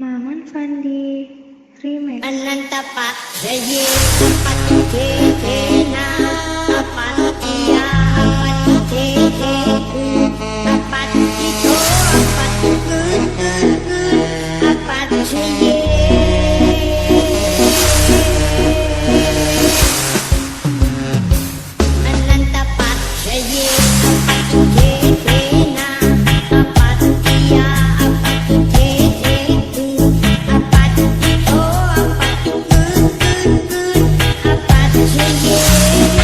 Maman Fandi Remake. Ananta pak saye apa na apa dia apa apa itu apa apa saye Ananta pak saye apa na apa dia apa Yeah.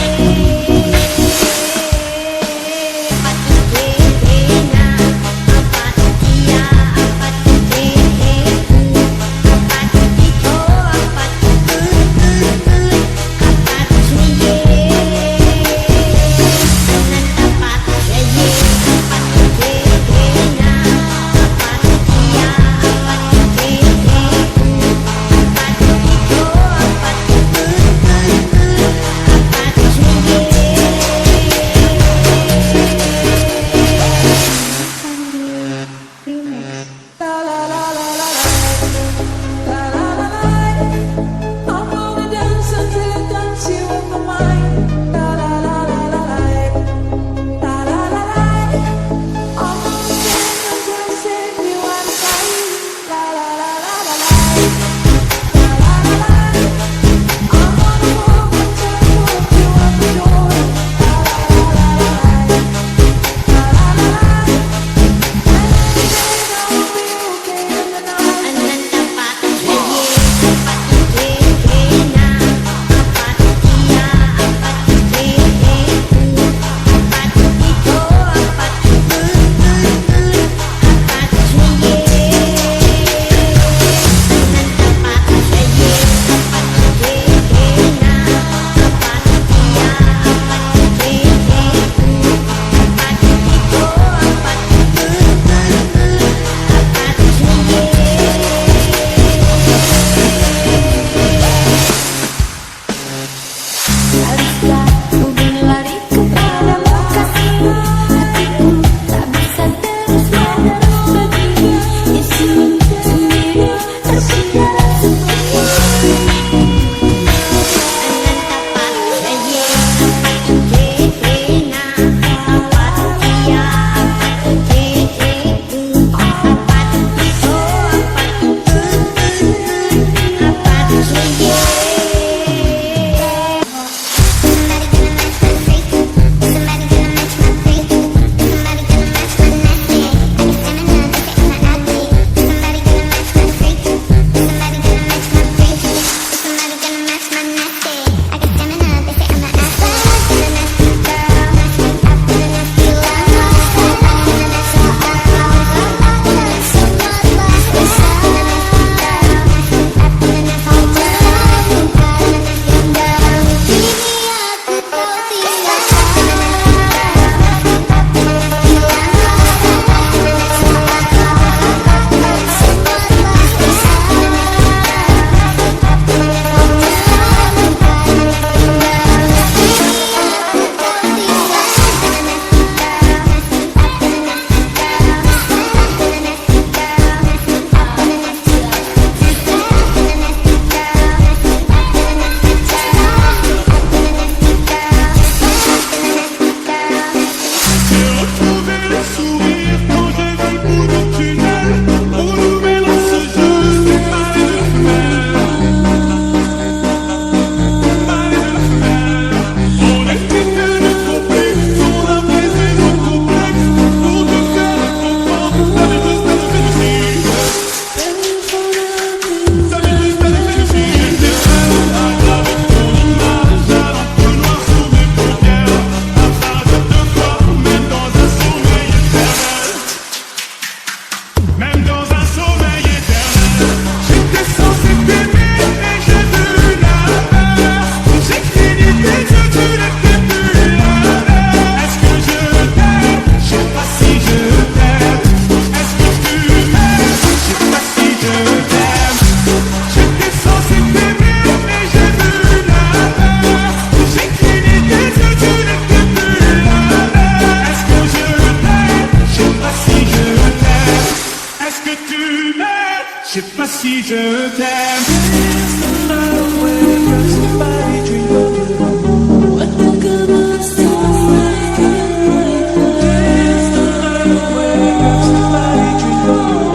je sais pas si je t'aime. It's the night when somebody dream of you. What the good of sunlight. It's the night when somebody dream of you.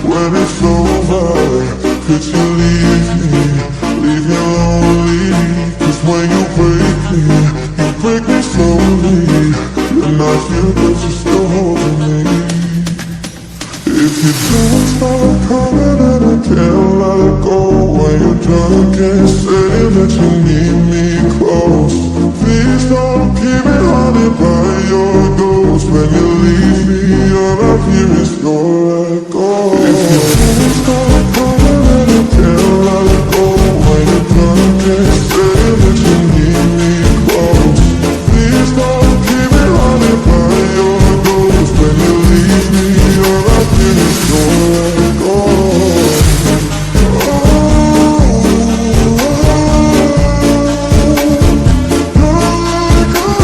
When it's over, could you leave me lonely? 'Cause when you break me slowly, and I feel that you're still holding me. If you don't stop coming and I can't let it go, when you're drunk and say that you need me close, please don't keep me haunted by your ghost. When you leave me, all I hear is your echo. If you don't stop coming and I can't let it go, when you're drunk and say that you need me close, please don't keep me haunted by your ghost. When you leave me, all I hear is your echo. Oh, you're like a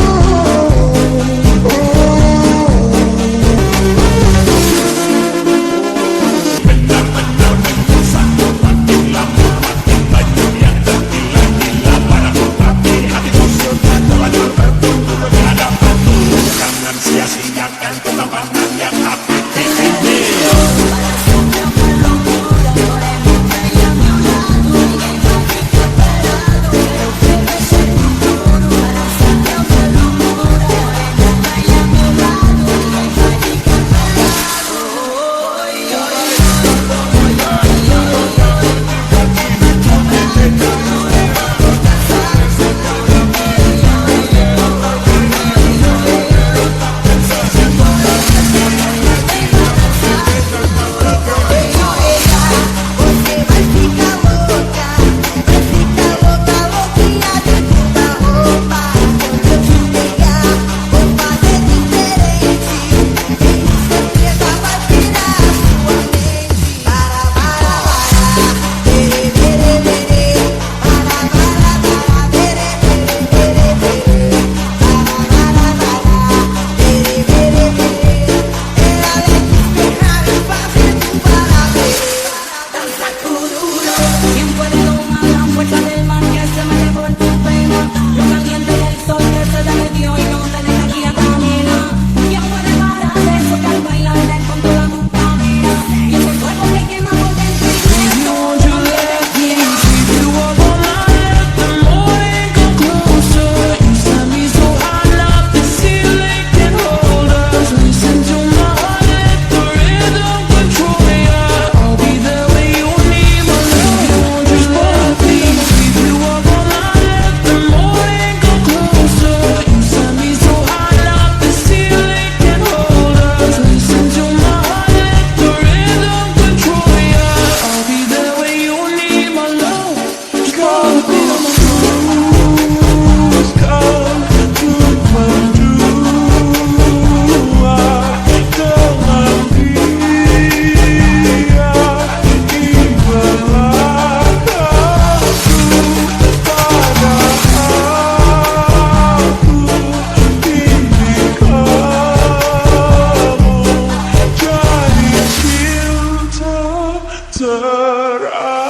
but I